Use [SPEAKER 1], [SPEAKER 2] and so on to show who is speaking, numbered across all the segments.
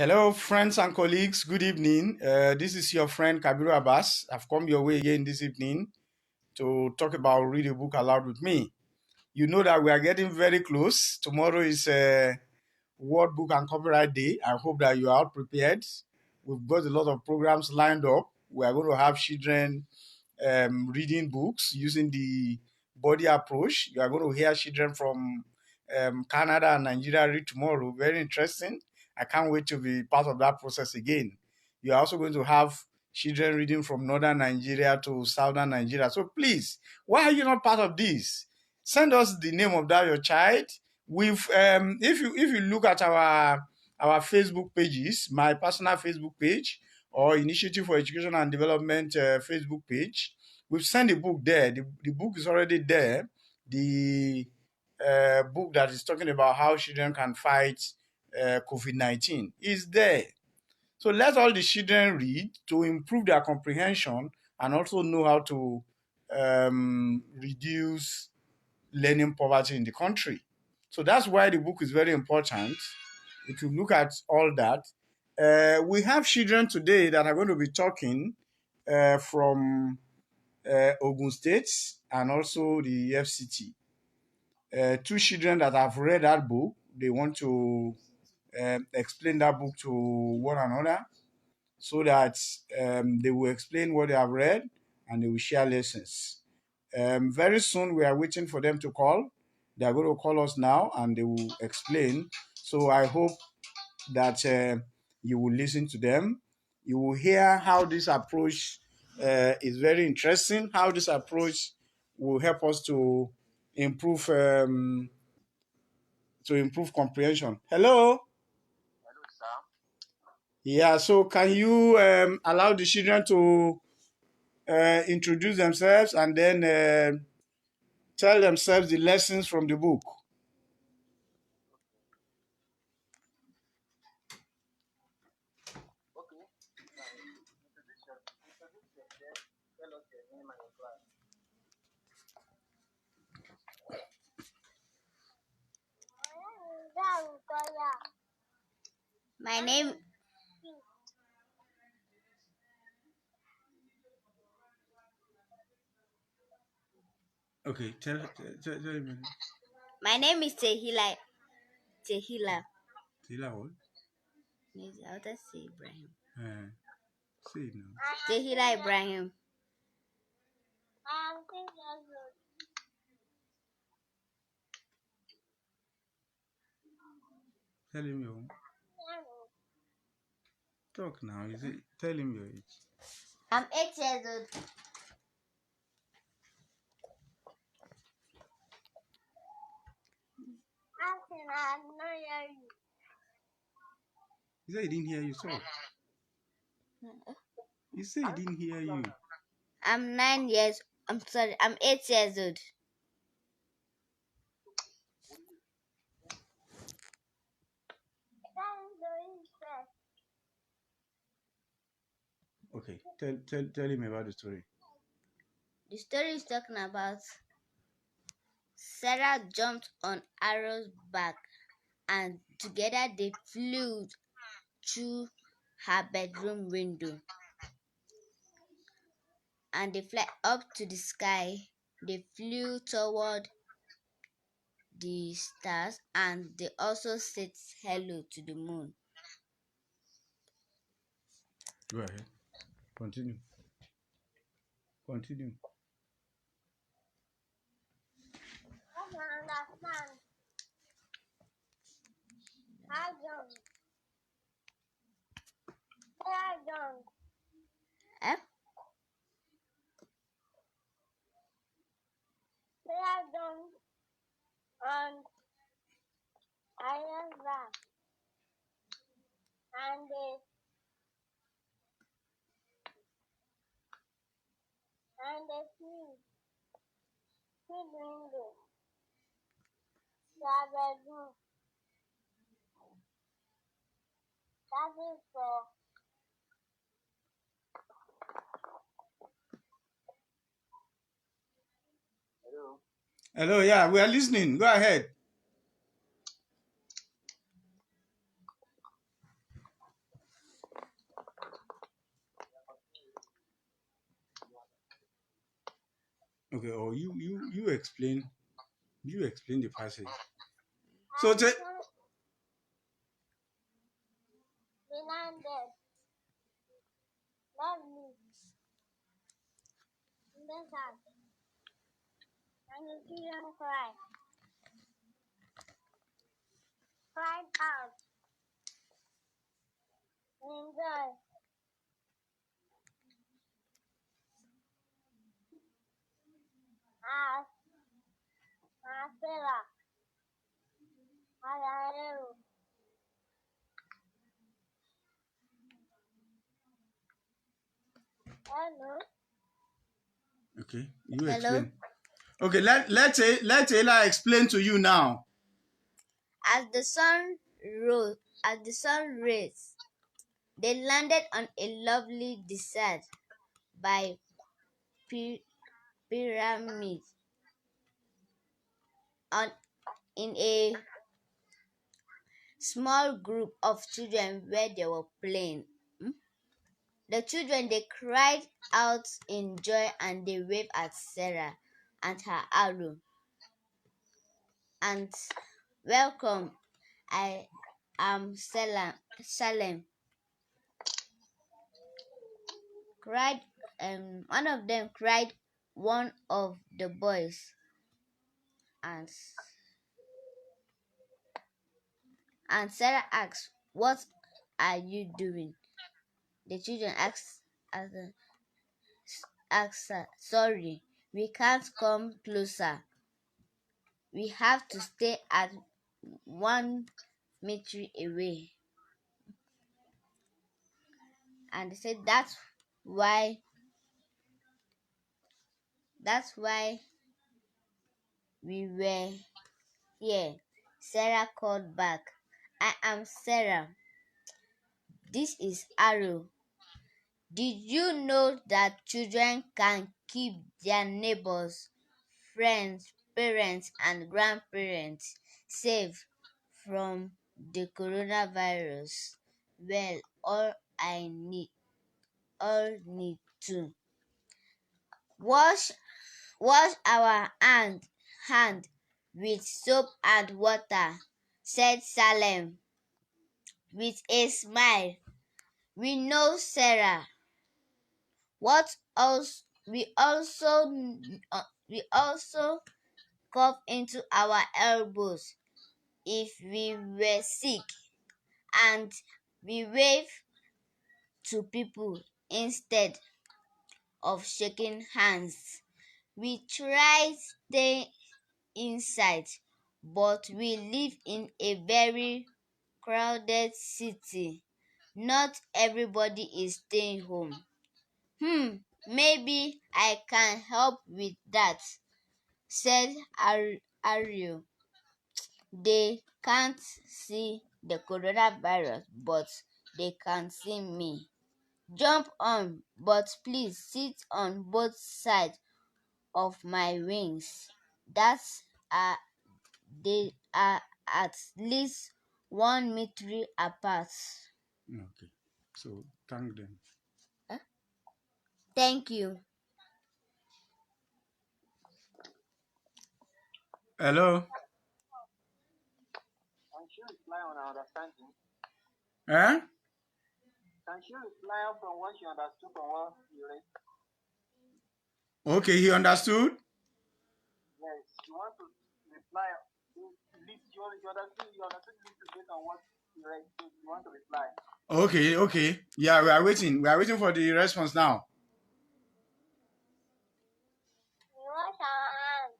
[SPEAKER 1] Hello, friends and colleagues. Good evening. This is your friend Kabiru Abbas. I've come your way again this evening to talk about read a book aloud with me. You know that we are getting very close. Tomorrow is World Book and Copyright Day. I hope that you are all prepared. We've got a lot of programs lined up. We are going to have children reading books using the body approach. You are going to hear children from Canada and Nigeria read tomorrow. Very interesting. I can't wait to be part of that process again. You are also going to have children reading from northern Nigeria to southern Nigeria. So please, why are you not part of this? Send us the name of that your child. We've if you look at our Facebook pages, my personal Facebook page or Initiative for Education and Development Facebook page, we've sent the book there. The book is already there. The book that is talking about how children can fight COVID-19 is there. So let all the children read to improve their comprehension and also know how to reduce learning poverty in the country. So that's why the book is very important. If you look at all that, we have children today that are going to be talking from Ogun State and also the FCT. Two children that have read that book, they want to explain that book to one another so that they will explain what they have read and they will share lessons. Very soon, we are waiting for them to call. They are going to call us now and they will explain. So I hope that you will listen to them. You will hear how this approach is very interesting, how this approach will help us improve to improve comprehension. Hello? Yeah, so can you allow the children to introduce themselves and then tell themselves the lessons from the book?
[SPEAKER 2] My name
[SPEAKER 1] Okay, tell me.
[SPEAKER 2] my name is Tehila. Tehila.
[SPEAKER 1] Tila what?
[SPEAKER 2] I'll just say Ibrahim.
[SPEAKER 1] Say it now.
[SPEAKER 2] Tehila Ibrahim.
[SPEAKER 1] Tell him your talk now. Is it? Tell him your age.
[SPEAKER 2] I'm 8 years old.
[SPEAKER 1] He said he didn't hear you. So he said he didn't hear you.
[SPEAKER 2] I'm 9 years. I'm sorry. I'm 8 years old.
[SPEAKER 1] Okay, tell him about the story.
[SPEAKER 2] The story is talking about Sarah jumped on Arrow's back, and together they flew through her bedroom window. And they flew up to the sky. They flew toward the stars, and they also said hello to the moon.
[SPEAKER 1] Go ahead. Continue. Continue.
[SPEAKER 2] Eh?
[SPEAKER 1] Hello, yeah, we are listening. Go ahead. Okay, or you explain the passage. So te-
[SPEAKER 2] Reminded, love me, in the heart, and the children cried out in joy, as Sarah had a hero. Hello.
[SPEAKER 1] okay, you
[SPEAKER 2] Hello.
[SPEAKER 1] explain. Okay, let Taylor explain to you now.
[SPEAKER 2] As the sun rose, as the sun rays, they landed on a lovely desert by py- pyramid on in a small group of children where they were playing. The children they cried out in joy and they waved at Sarah and her arrow and welcome. I am Salem cried one of them cried one of the boys and Sarah asked, "What are you doing?" The children asked her, "Sorry, we can't come closer. We have to stay at 1 meter away." And they said why that's why we were here. Sarah called back, "I am Sarah. This is Arrow. Did you know that children can keep their neighbors, friends, parents, and grandparents safe from the coronavirus? Well, all need to wash wash our hand with soap and water," said Salem with a smile. "We know, Sarah. What else? We also cough into our elbows if we were sick, and we wave to people instead of shaking hands. We try stay inside, but we live in a very crowded city. Not everybody is staying home." Maybe I can help with that," said Ariel. "They can't see the coronavirus, but they can see me. Jump on, but please sit on both sides of my wings. That's they are at least 1 meter apart."
[SPEAKER 1] Okay. So thank them.
[SPEAKER 2] Huh? Thank you.
[SPEAKER 1] Hello?
[SPEAKER 2] Can she reply on our understanding?
[SPEAKER 1] Eh?
[SPEAKER 2] Can she reply from what she understood from what you read?
[SPEAKER 1] Okay, he understood?
[SPEAKER 2] Yes, you want to reply. You understood based on what you read. So you want to reply.
[SPEAKER 1] Okay, okay. Yeah, we are waiting. We are waiting for the response now.
[SPEAKER 2] We wash our hands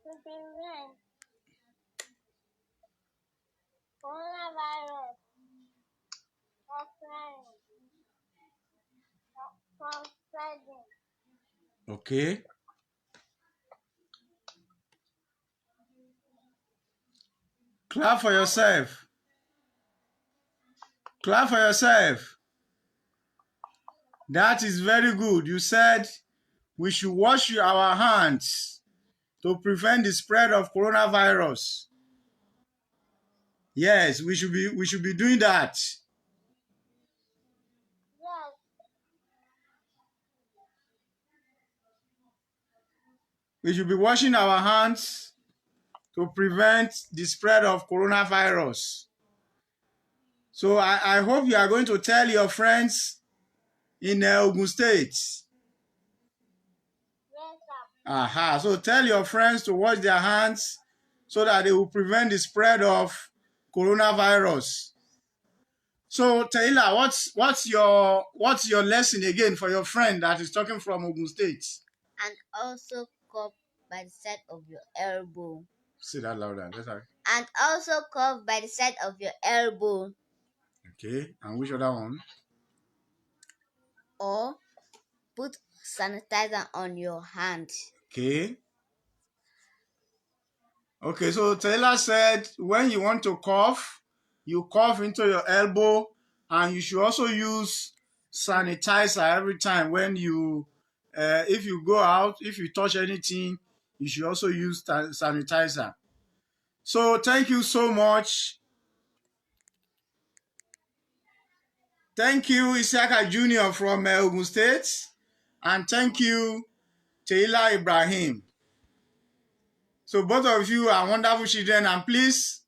[SPEAKER 2] to prevent coronavirus from spreading.
[SPEAKER 1] Okay. Clap for yourself. Clap for yourself. That is very good. You said we should wash our hands to prevent the spread of coronavirus. Yes, we should be doing that.
[SPEAKER 2] Yes,
[SPEAKER 1] We should be washing our hands to prevent the spread of coronavirus. So I hope you are going to tell your friends in Ogun State. Aha. So tell your friends to wash their hands so that they will prevent the spread of coronavirus. So Taylor, what's your lesson again for your friend that is talking from Ogun State?
[SPEAKER 2] And also cough by the side of your elbow.
[SPEAKER 1] Say that louder.
[SPEAKER 2] And also cough by the side of your elbow.
[SPEAKER 1] Okay. And which other one?
[SPEAKER 2] Or put sanitizer on your hand.
[SPEAKER 1] Okay. Okay, so Taylor said when you want to cough, you cough into your elbow, and you should also use sanitizer every time when you, if you go out, if you touch anything, you should also use sanitizer. So thank you so much. Thank you, Isiaka Jr. from Ogun State, and thank you, Taylor Ibrahim. So both of you are wonderful children, and please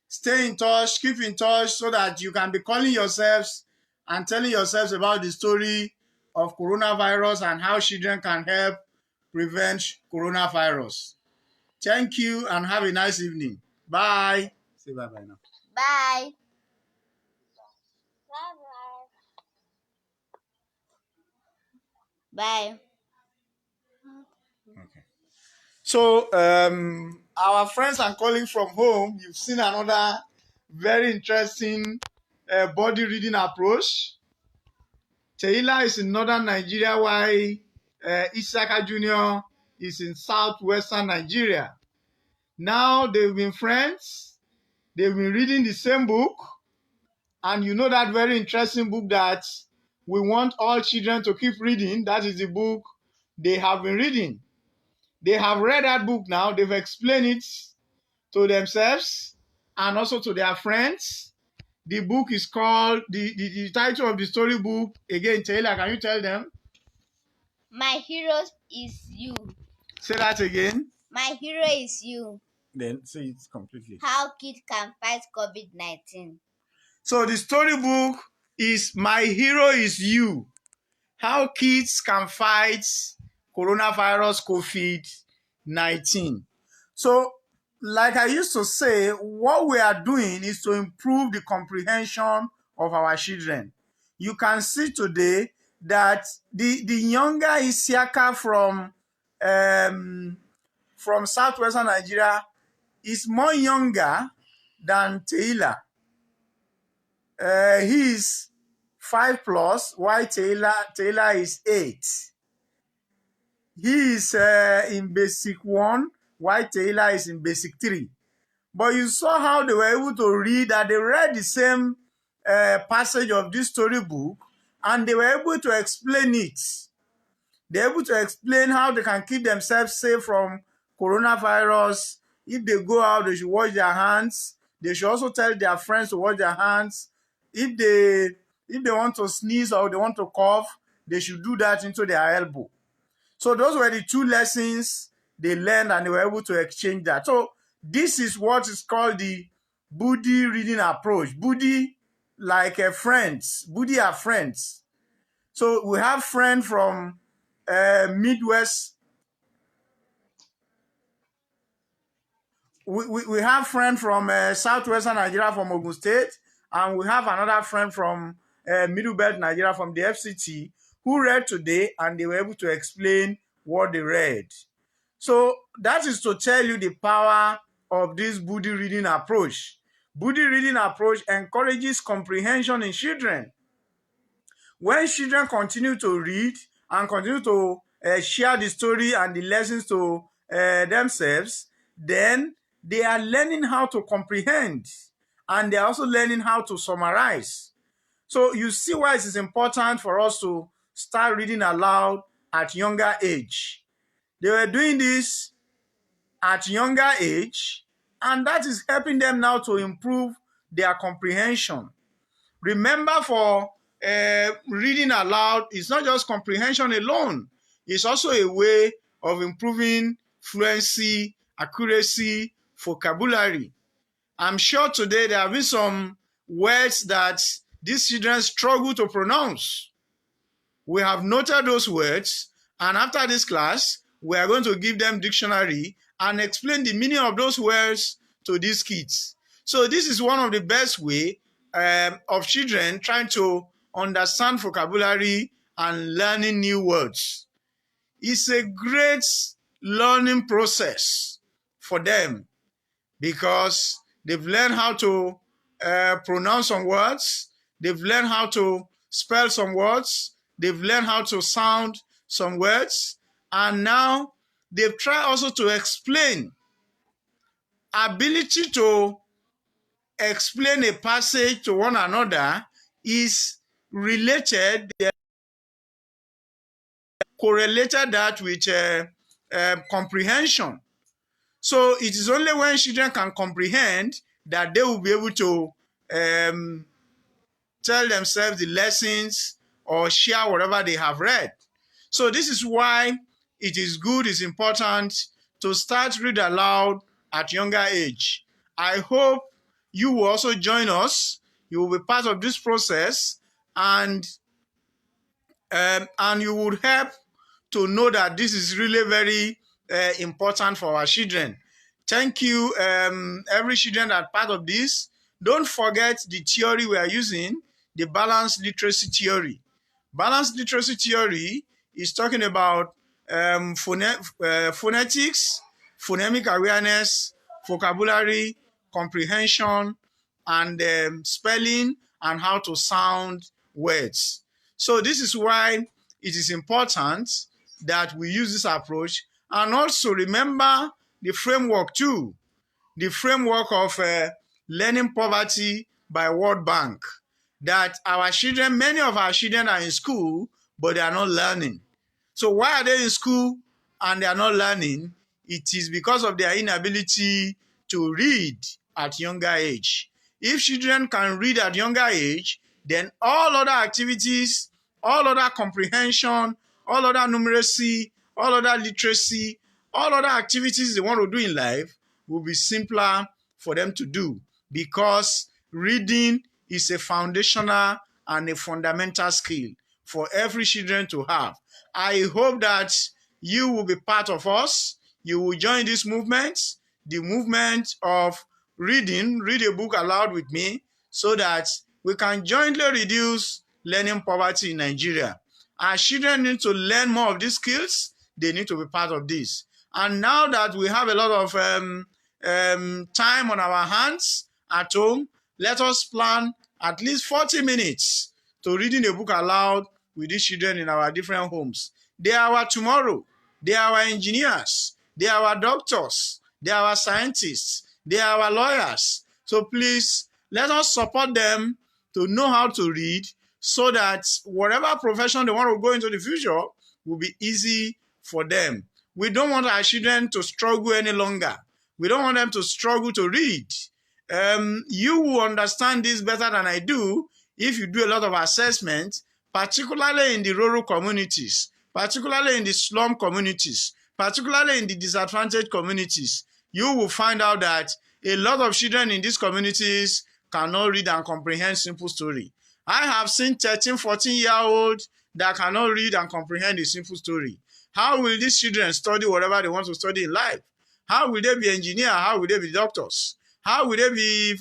[SPEAKER 1] stay in touch, keep in touch so that you can be calling yourselves and telling yourselves about the story of coronavirus and how children can help prevent coronavirus. Thank you and have a nice evening. Bye. Say bye-bye now.
[SPEAKER 2] Bye. Bye.
[SPEAKER 1] Okay. So our friends and colleagues from home, you've seen another very interesting body reading approach. Taylor is in northern Nigeria, while Isaka Jr. is in southwestern Nigeria. Now they've been friends, they've been reading the same book, and you know that very interesting book that we want all children to keep reading. That is the book they have been reading. They have read that book now, they've explained it to themselves and also to their friends. The book is called, the title of the storybook, again, Taylor, can you tell them?
[SPEAKER 2] My hero is you.
[SPEAKER 1] Say that again.
[SPEAKER 2] My hero is you.
[SPEAKER 1] Then say it completely.
[SPEAKER 2] How kids can fight COVID-19.
[SPEAKER 1] So the storybook is My Hero is You. How kids can fight coronavirus COVID-19. So, like I used to say, what we are doing is to improve the comprehension of our children. You can see today that the younger Isiaka from southwestern Nigeria is more younger than Taylor. He is 5+, while Taylor is 8. He is in basic 1, while Taylor is in basic 3. But you saw how they were able to read, that they read the same passage of this storybook, and they were able to explain it. They're able to explain how they can keep themselves safe from coronavirus. If they go out, they should wash their hands. They should also tell their friends to wash their hands. If they want to sneeze or they want to cough, they should do that into their elbow. So those were the 2 lessons they learned, and they were able to exchange that. So this is what is called the Buddy reading approach. Buddy, like friends. Buddy are friends. So we have friends from Midwest. We have friend from southwestern Nigeria from Ogun State, and we have another friend from Middle Belt Nigeria from the FCT who read today, and they were able to explain what they read. So that is to tell you the power of this Buddy reading approach. Buddy reading approach encourages comprehension in children. When children continue to read and continue to share the story and the lessons to themselves, then they are learning how to comprehend, and they are also learning how to summarize. So you see why it is important for us to start reading aloud at younger age. They were doing this at younger age, and that is helping them now to improve their comprehension. Remember, for reading aloud, it's not just comprehension alone. It's also a way of improving fluency, accuracy, vocabulary. I'm sure today there have been some words that these children struggle to pronounce. We have noted those words, and after this class, we are going to give them dictionary and explain the meaning of those words to these kids. So this is one of the best way of children trying to understand vocabulary and learning new words. It's a great learning process for them because they've learned how to pronounce some words, they've learned how to spell some words, they've learned how to sound some words, and now they've tried also to explain. Ability to explain a passage to one another is related, correlated that with comprehension. So it is only when children can comprehend that they will be able to tell themselves the lessons or share whatever they have read. So this is why it is good, it's important to start read aloud at younger age. I hope you will also join us. You will be part of this process, and you would help to know that this is really very important for our children. Thank you, every children that are part of this. Don't forget the theory we are using, the balanced literacy theory. Balanced literacy theory is talking about phonetics, phonemic awareness, vocabulary, comprehension, and spelling, and how to sound words. So this is why it is important that we use this approach, and also remember the framework too, the framework of learning poverty by World Bank, that our children, many of our children are in school, but they are not learning. So why are they in school and they are not learning? It is because of their inability to read at younger age. If children can read at younger age, then all other activities, all other comprehension, all other numeracy, all other literacy, all other activities they want to do in life will be simpler for them to do, because reading is a foundational and a fundamental skill for every children to have. I hope that you will be part of us. You will join this movement, the movement of reading, read a book aloud with me, so that we can jointly reduce learning poverty in Nigeria. Our children need to learn more of these skills. They need to be part of this. And now that we have a lot of time on our hands at home, let us plan at least 40 minutes to reading a book aloud with these children in our different homes. They are our tomorrow. They are our engineers. They are our doctors. They are our scientists. They are our lawyers. So please, let us support them to know how to read, so that whatever profession they want to go into the future will be easy for them. We don't want our children to struggle any longer. We don't want them to struggle to read. You will understand this better than I do if you do a lot of assessment, particularly in the rural communities, particularly in the slum communities, particularly in the disadvantaged communities. You will find out that a lot of children in these communities cannot read and comprehend simple story. I have seen 13, 14-year-olds that cannot read and comprehend a simple story. How will these children study whatever they want to study in life? How will they be engineers? How will they be doctors? How will they be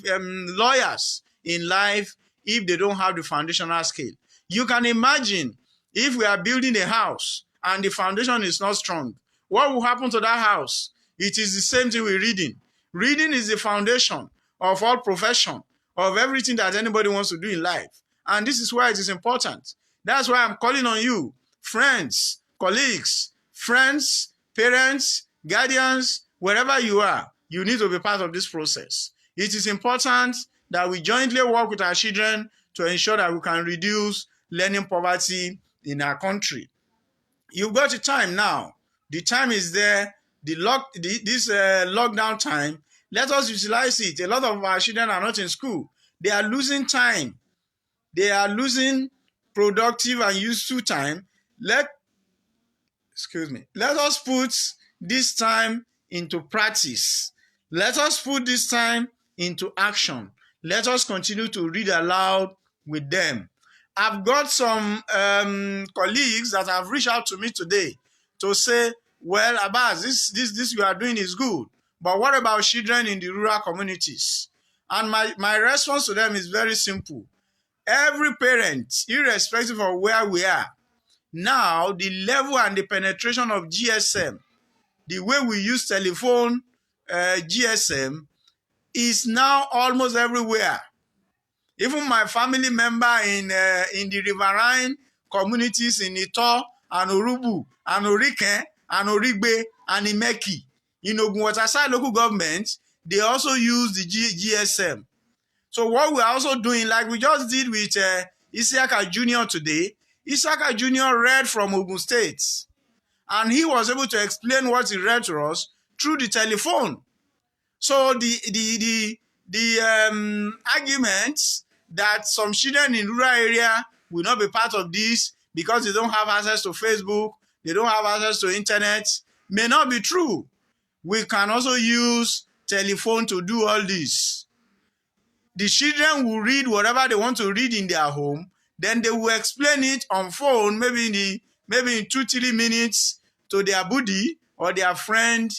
[SPEAKER 1] lawyers in life if they don't have the foundational skill? You can imagine if we are building a house and the foundation is not strong, what will happen to that house? It is the same thing with reading. Reading is the foundation of all profession, of everything that anybody wants to do in life. And this is why it is important. That's why I'm calling on you, friends, colleagues, friends, parents, guardians, wherever you are, you need to be part of this process. It is important that we jointly work with our children to ensure that we can reduce learning poverty in our country. You've got the time now. The time is there. This lockdown time, let us utilize it. A lot of our children are not in school. They are losing time. They are losing productive and useful time. Let us put this time into practice. Let us put this time into action. Let us continue to read aloud with them. I've got some colleagues that have reached out to me today to say, well, Abbas, this you are doing is good, but what about children in the rural communities? And my response to them is very simple. Every parent, irrespective of where we are, now the level and the penetration of GSM, the way we use telephone GSM, is now almost everywhere. Even my family member in the riverine communities in Ito and Orubu and Oriken and Origbe and Imeki, in Ogunwatasai local government, they also use the GSM. So what we're also doing, like we just did with Isiaka Jr. today, Isiaka Jr. read from Ogun State, and he was able to explain what he read to us through the telephone. So the arguments that some children in rural area will not be part of this because they don't have access to Facebook, they don't have access to internet, may not be true. We can also use telephone to do all this. The children will read whatever they want to read in their home, then they will explain it on phone, maybe in 2-3 minutes to their buddy or their friend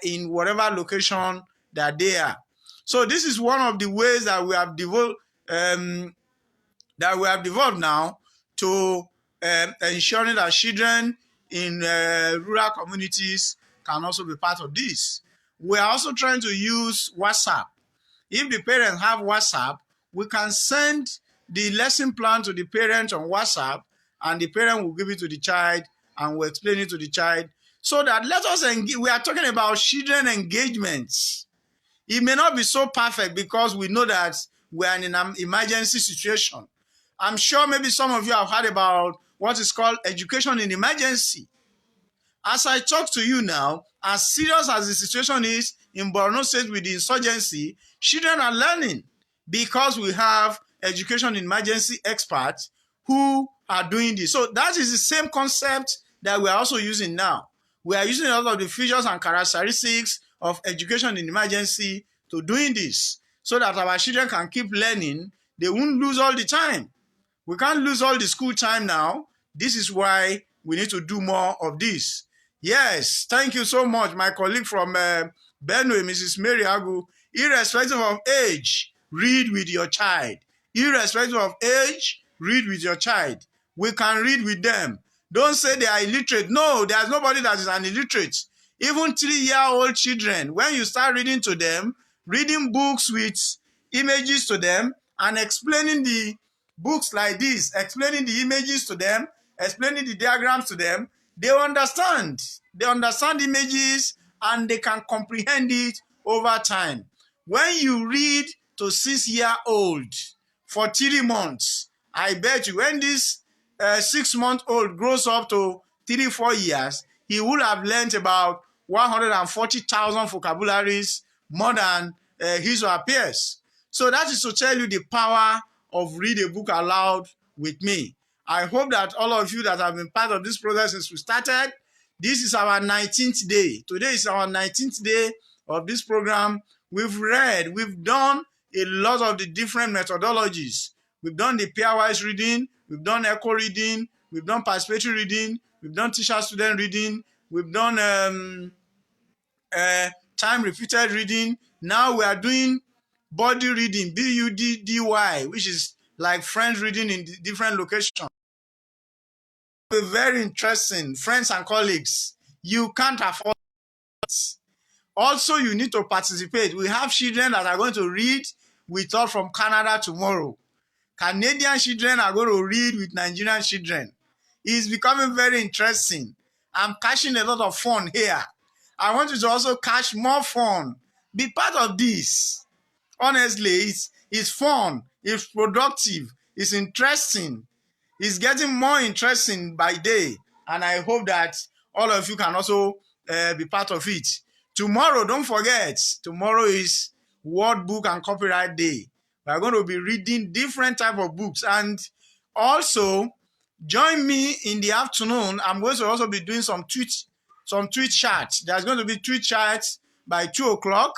[SPEAKER 1] in whatever location that they are. So this is one of the ways that we have developed now to ensuring that children in rural communities can also be part of this. We are also trying to use WhatsApp. If the parents have WhatsApp, we can send the lesson plan to the parent on WhatsApp, and the parent will give it to the child and will explain it to the child. So that let us engage. We are talking about children engagements. It may not be so perfect because we know that we are in an emergency situation. I'm sure maybe some of you have heard about what is called education in emergency. As I talk to you now, as serious as the situation is in Borno State with the insurgency, children are learning because we have education in emergency experts who are doing this. So that is the same concept that we are also using now. We are using a lot of the features and characteristics of education in emergency to doing this so that our children can keep learning. They won't lose all the time. We can't lose all the school time now. This is why we need to do more of this. Yes, thank you so much, my colleague from Benue, Mrs. Mary Agu. Irrespective of age, read with your child. Irrespective of age, read with your child. We can read with them. Don't say they are illiterate. No, there's nobody that is an illiterate. Even 3-year-old children, when you start reading to them, reading books with images to them and explaining the books like this, explaining the images to them, explaining the diagrams to them, they understand. They understand images and they can comprehend it over time. When you read to 6-year-old for 3 months, I bet you when this 6-month-old grows up to 3-4 years, he will have learned about 140,000 vocabularies more than his or her peers. So that is to tell you the power of read a book aloud with me. I hope that all of you that have been part of this process since we started, this is our 19th day. Today is our 19th day of this program. We've read, we've done a lot of the different methodologies. We've done the pairwise reading, we've done echo reading, we've done participatory reading, we've done teacher-student reading, we've done time-repeated reading. Now we are doing body reading, B-U-D-D-Y, which is like friends reading in different locations. Very interesting, friends and colleagues. You can't afford it. Also, you need to participate. We have children that are going to read with us from Canada tomorrow. Canadian children are going to read with Nigerian children. It's becoming very interesting. I'm catching a lot of fun here. I want you to also catch more fun. Be part of this. Honestly, it's fun, it's productive, it's interesting. It's getting more interesting by day, and I hope that all of you can also be part of it. Tomorrow, don't forget, tomorrow is World Book and Copyright Day. We are going to be reading different type of books, and also join me in the afternoon. I'm going to also be doing some tweet some tweet chats. There's going to be tweet chats by 2 o'clock.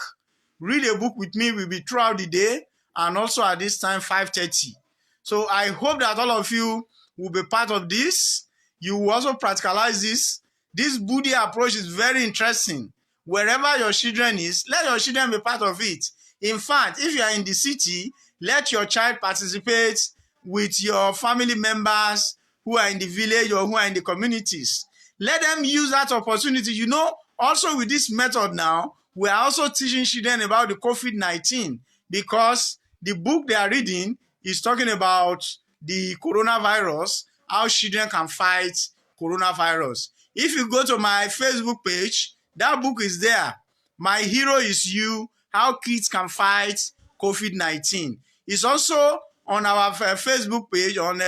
[SPEAKER 1] Read a book with me will be throughout the day, and also at this time, 5:30. So I hope that all of you will be part of this. You will also practicalize this. This Buddhi approach is very interesting. Wherever your children is, let your children be part of it. In fact, if you are in the city, let your child participate with your family members who are in the village or who are in the communities. Let them use that opportunity. You know, also with this method now, we are also teaching children about the COVID-19, because the book they are reading is talking about the coronavirus, how children can fight coronavirus. If you go to my Facebook page, that book is there. My Hero is You, How Kids Can Fight COVID-19. It's also on our Facebook page on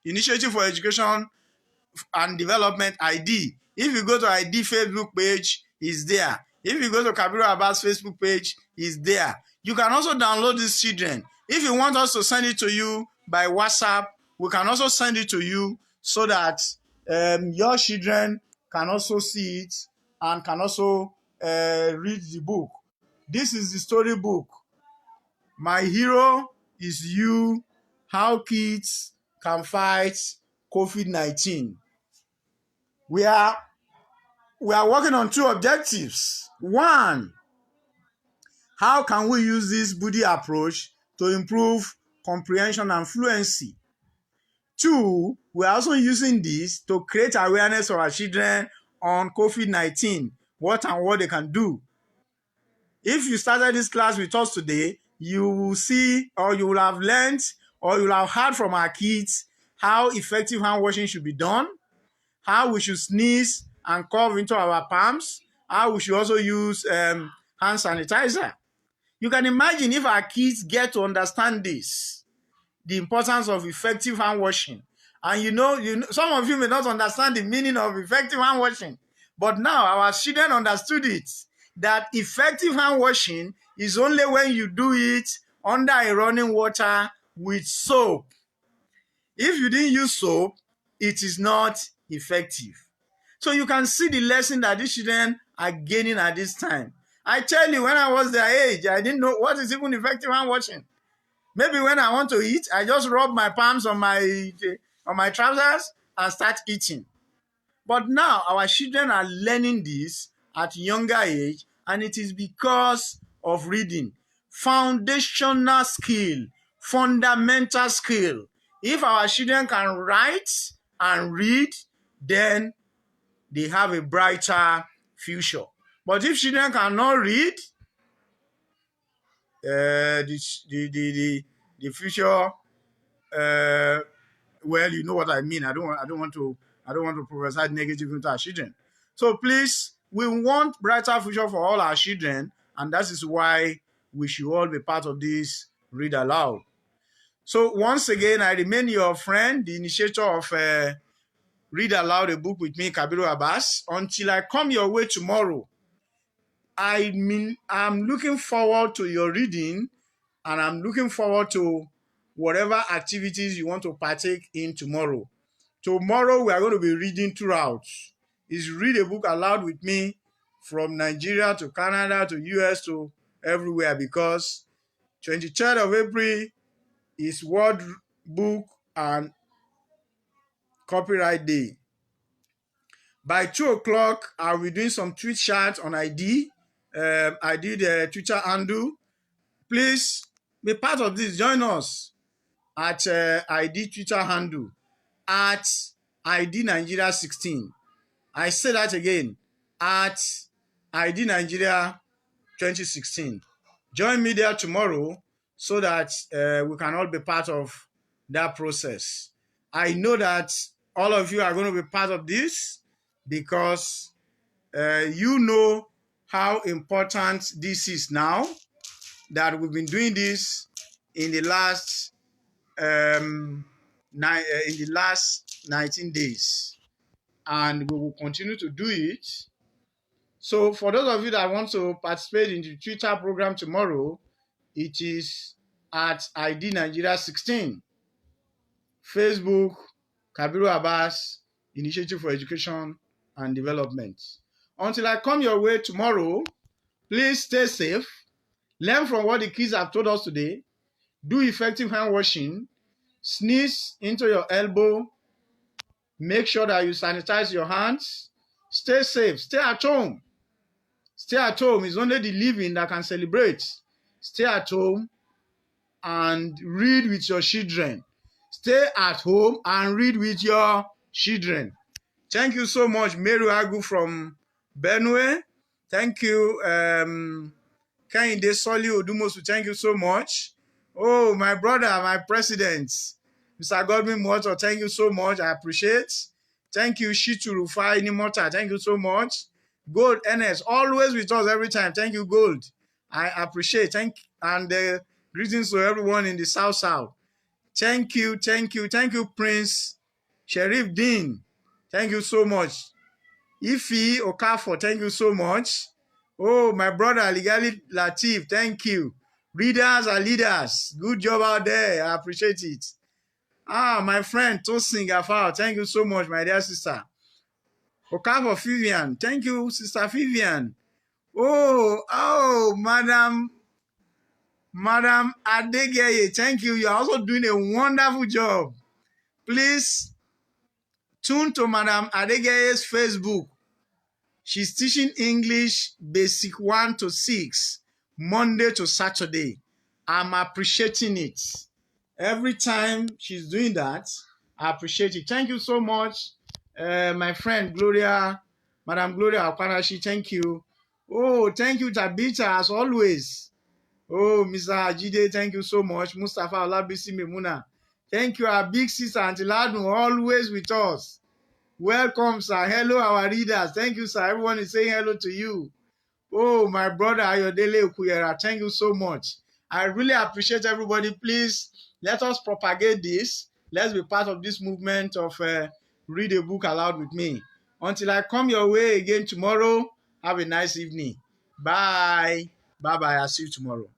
[SPEAKER 1] Initiative for Education and Development ID. If you go to ID Facebook page, it's there. If you go to Kabiru Abbas Facebook page, it's there. You can also download these children. If you want us to send it to you by WhatsApp, we can also send it to you so that your children can also see it and can also read the book. This is the story book. My Hero is You, How Kids Can Fight COVID-19. We are working on two objectives. One, how can we use this Buddhi approach to improve comprehension and fluency? Two, we are also using this to create awareness of our children on COVID-19, what they can do. If you started this class with us today, you will see, or you will have learned, or you will have heard from our kids how effective hand washing should be done, how we should sneeze and cough into our palms, how we should also use hand sanitizer. You can imagine if our kids get to understand this, the importance of effective hand washing. And you know, some of you may not understand the meaning of effective hand washing, but now our children understood it, that effective hand washing is only when you do it under a running water with soap. If you didn't use soap, it is not effective. So you can see the lesson that these children are gaining at this time. I tell you, when I was their age, I didn't know what is even effective hand washing. Maybe when I want to eat, I just rub my palms on my trousers and start eating. But now our children are learning this at younger age, and it is because of reading. Foundational skill, fundamental skill. If our children can write and read, then they have a brighter future. But if children cannot read, the future, well, you know what I mean. I don't want to prophesy negative into our children. So please, we want brighter future for all our children, and that is why we should all be part of this Read Aloud. So once again, I remain your friend, the initiator of Read Aloud, a book with me, Kabiru Abbas. Until I come your way tomorrow, I'm looking forward to your reading, and I'm looking forward to whatever activities you want to partake in tomorrow. Tomorrow, we are going to be reading throughout. Is Read a Book Aloud with me from Nigeria to Canada to US to everywhere, because 23rd of April is World Book and Copyright Day. By 2 o'clock, I'll be doing some tweet chat on ID. I did a Twitter handle. Please be part of this. Join us at ID Twitter handle at ID Nigeria 16. I say that again, at ID Nigeria 2016. Join me there tomorrow so that we can all be part of that process. I know that all of you are going to be part of this because you know how important this is now, that we've been doing this in the last 19 days, and we will continue to do it. So for those of you that want to participate in the Twitter program tomorrow, it is at ID Nigeria 16, Facebook, Kabiru Abbas, Initiative for Education and Development. Until I come your way tomorrow, please stay safe. Learn from what the kids have told us today. Do effective hand washing. Sneeze into your elbow. Make sure that you sanitize your hands. Stay safe. Stay at home. Stay at home. It's only the living that can celebrate. Stay at home and read with your children. Stay at home and read with your children. Thank you so much, Mary Agu from Benue. Thank you, Kehinde Soli Odumosu. Thank you so much. Oh, my brother, my president, Mr. Godwin Moto. Thank you so much. I appreciate. Thank you, Shitu Rufai Nimota. Thank you so much. Gold NS, always with us every time. Thank you, Gold. I appreciate. And greetings to everyone in the South South. Thank you, Prince Sheriff Dean. Thank you so much. Ifi Okafor, thank you so much. Oh, my brother Aligali Latif, thank you. Readers are leaders. Good job out there. I appreciate it. My friend Tosin Gafar, thank you so much, my dear sister. Okafor Vivian, thank you, Sister Vivian. Oh, Madam Adegeye, thank you. You are also doing a wonderful job. Please tune to Madam Adegeye's Facebook. She's teaching English basic 1 to 6, Monday to Saturday. I'm appreciating it. Every time she's doing that, I appreciate it. Thank you so much, my friend Gloria, Madam Gloria Okwarashi, thank you. Oh, thank you, Tabitha, as always. Oh, Mr. Ajide, thank you so much. Mustafa Olabisi Memuna. Thank you, our big sister, Auntie Ladun, always with us. Welcome, sir. Hello, our readers. Thank you, sir. Everyone is saying hello to you. Oh, my brother Ayodele Okuyera, thank you so much. I really appreciate everybody. Please, let us propagate this. Let's be part of this movement of read a book aloud with me. Until I come your way again tomorrow, have a nice evening. Bye. Bye-bye. I'll see you tomorrow.